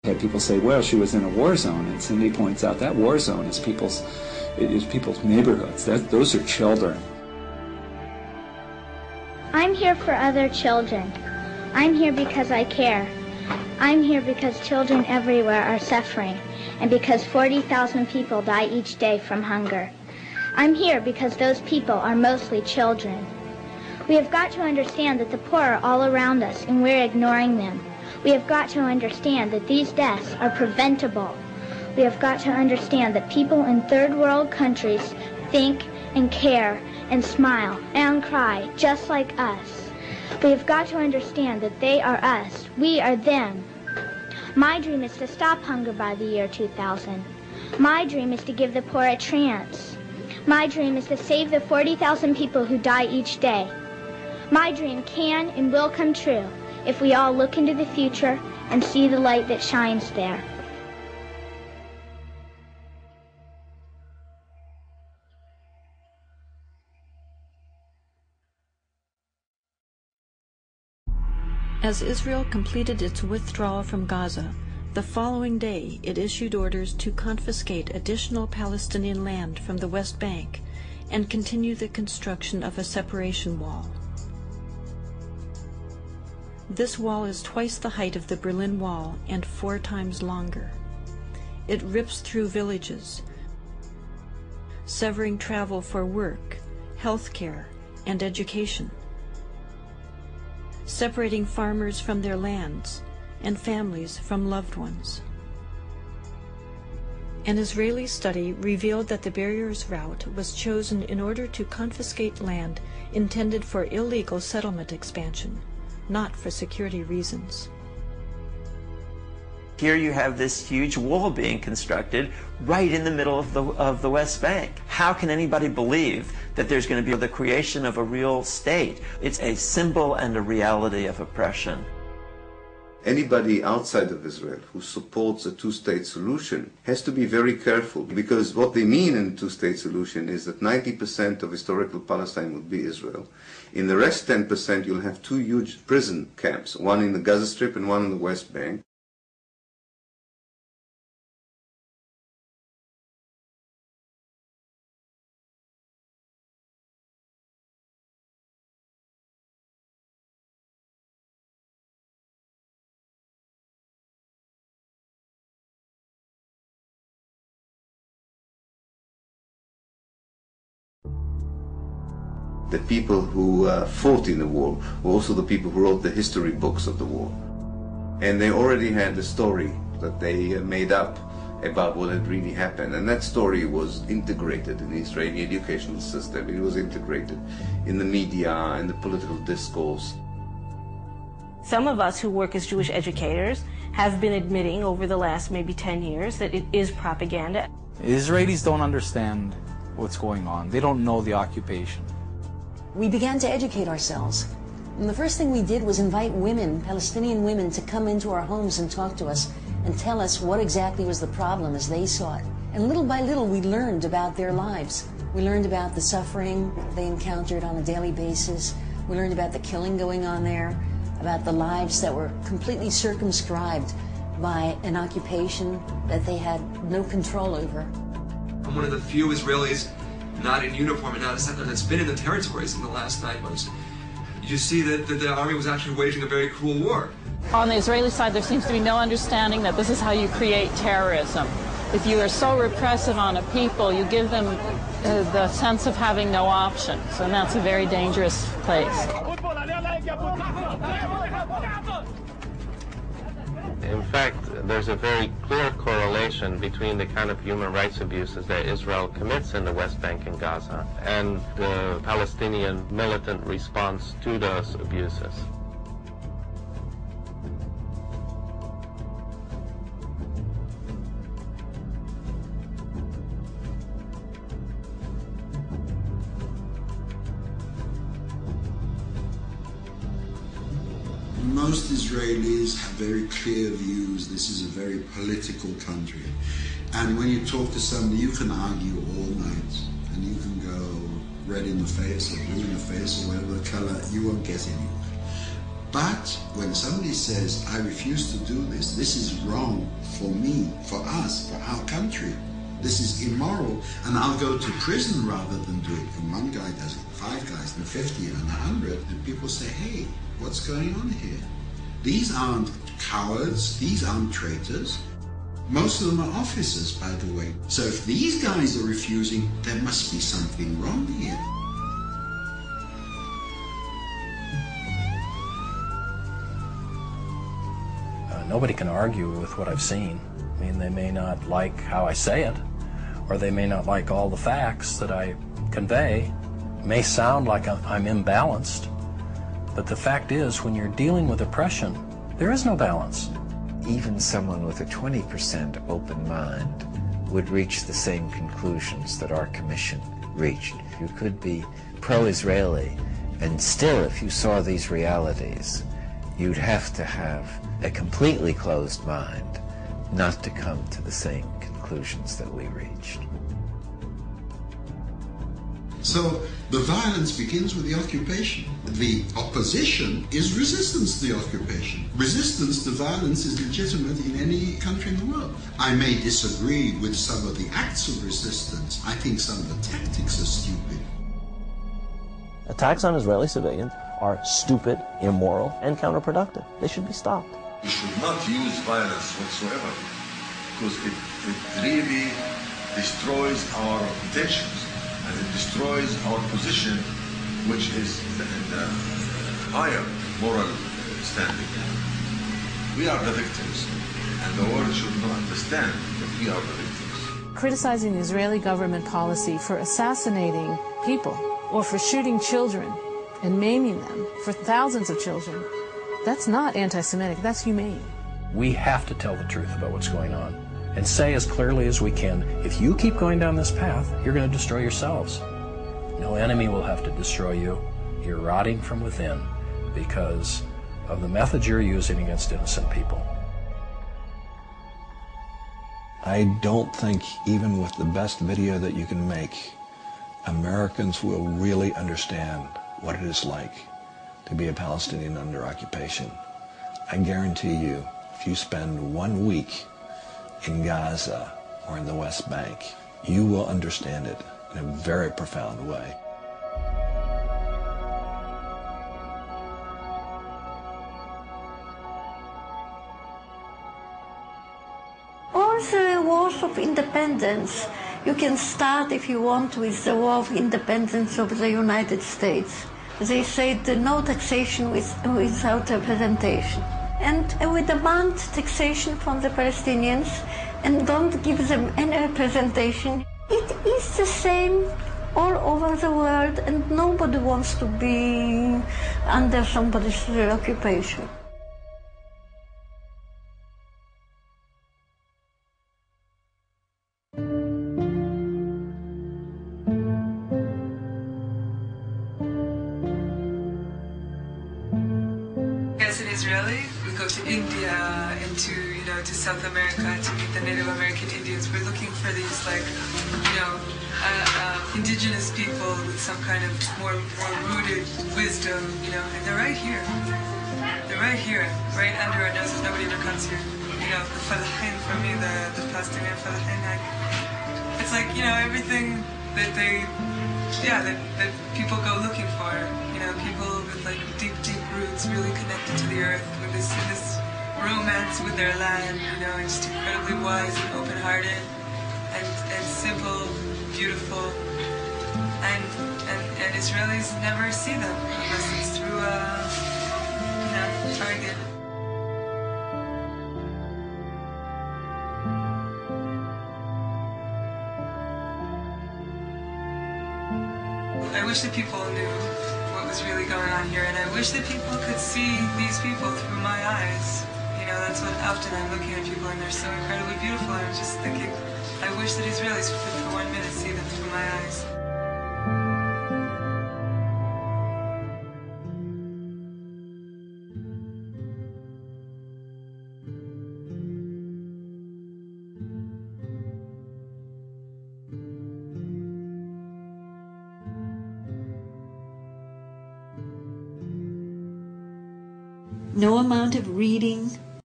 Had people say, well, she was in a war zone, and Cindy points out that war zone is people's neighborhoods. Those are children. I'm here for other children. I'm here because I care. I'm here because children everywhere are suffering, and because 40,000 people die each day from hunger. I'm here because those people are mostly children. We have got to understand that the poor are all around us, and we're ignoring them. We have got to understand that these deaths are preventable. We have got to understand that people in third world countries think and care and smile and cry just like us. We have got to understand that they are us. We are them. My dream is to stop hunger by the year 2000. My dream is to give the poor a chance. My dream is to save the 40,000 people who die each day. My dream can and will come true if we all look into the future and see the light that shines there. As Israel completed its withdrawal from Gaza, the following day it issued orders to confiscate additional Palestinian land from the West Bank and continue the construction of a separation wall. This wall is twice the height of the Berlin Wall and 4 times longer. It rips through villages, severing travel for work, health care, and education, separating farmers from their lands and families from loved ones. An Israeli study revealed that the barriers route was chosen in order to confiscate land intended for illegal settlement expansion, not for security reasons. Here you have this huge wall being constructed right in the middle of the West Bank. How can anybody believe that there's going to be the creation of a real state? It's a symbol and a reality of oppression. Anybody outside of Israel who supports a two-state solution has to be very careful, because what they mean in a two-state solution is that 90% of historical Palestine will be Israel. In the rest 10% you'll have 2 huge prison camps, one in the Gaza Strip and one in the West Bank. The people who fought in the war were also the people who wrote the history books of the war. And they already had a story that they made up about what had really happened. And that story was integrated in the Israeli educational system. It was integrated in the media and the political discourse. Some of us who work as Jewish educators have been admitting over the last maybe 10 years that it is propaganda. Israelis don't understand what's going on. They don't know the occupation. We began to educate ourselves. And the first thing we did was invite women, Palestinian women, to come into our homes and talk to us and tell us what exactly was the problem as they saw it. And little by little, we learned about their lives. We learned about the suffering they encountered on a daily basis. We learned about the killing going on there, about the lives that were completely circumscribed by an occupation that they had no control over. I'm one of the few Israelis not in uniform and not a settler that's been in the territories in the last 9 months. You see that the army was actually waging a very cruel war. On the Israeli side, there seems to be no understanding that this is how you create terrorism. If you are so repressive on a people, you give them the sense of having no options, and that's a very dangerous place. In fact, there's a very clear correlation between the kind of human rights abuses that Israel commits in the West Bank and Gaza and the Palestinian militant response to those abuses. Most Israelis have very clear views. This is a very political country. And when you talk to somebody, you can argue all night. And you can go red in the face or blue in the face or whatever the color, you won't get anywhere. But when somebody says, I refuse to do this, this is wrong for me, for us, for our country, this is immoral, and I'll go to prison rather than do it. And one guy does it, 5 guys, and 50, and 100, and people say, hey, what's going on here? These aren't cowards, these aren't traitors. Most of them are officers, by the way. So if these guys are refusing, there must be something wrong here. Nobody can argue with what I've seen. I mean, they may not like how I say it, or they may not like all the facts that I convey. It may sound like I'm imbalanced, but the fact is, when you're dealing with oppression, there is no balance. Even someone with a 20% open mind would reach the same conclusions that our commission reached. You could be pro-Israeli, and still, if you saw these realities, you'd have to have a completely closed mind not to come to the same conclusions that we reached. So the violence begins with the occupation. The opposition is resistance to the occupation. Resistance to violence is legitimate in any country in the world. I may disagree with some of the acts of resistance. I think some of the tactics are stupid. Attacks on Israeli civilians are stupid, immoral, and counterproductive. They should be stopped. We should not use violence whatsoever, because it really destroys our intentions, and it destroys our position, which is in the higher moral standing. We are the victims, and the world should not understand that we are the victims. Criticizing the Israeli government policy for assassinating people or for shooting children and maiming them, for thousands of children, that's not anti-Semitic, that's humane. We have to tell the truth about what's going on and say as clearly as we can, if you keep going down this path, you're going to destroy yourselves. No enemy will have to destroy you. You're rotting from within because of the methods you're using against innocent people. I don't think even with the best video that you can make, Americans will really understand what it is like to be a Palestinian under occupation. I guarantee you, if you spend 1 week in Gaza or in the West Bank, you will understand it in a very profound way. All the wars of independence, you can start if you want with the war of independence of the United States. They said no taxation without representation. And we demand taxation from the Palestinians and don't give them any representation. It is the same all over the world, and nobody wants to be under somebody's occupation. As an Israeli, we go to India and to South America to meet the Native American Indians. We're looking for these indigenous people with some kind of more rooted wisdom, and they're right here. They're right here, right under our noses. Nobody ever comes here. The Falahin, for me, the Palestinian Falahin, it's like, everything that that people go looking for. People with deep roots, really connected to the earth, with this romance with their land, and just incredibly wise and open-hearted, and simple, beautiful, and Israelis never see them unless it's through Target. I wish that people knew what was really going on here, and I wish that people could see these people through my eyes. That's what often I'm looking at people and they're so incredibly beautiful, and I'm just thinking, I wish that Israelis could for 1 minute see them through my eyes. No amount of reading,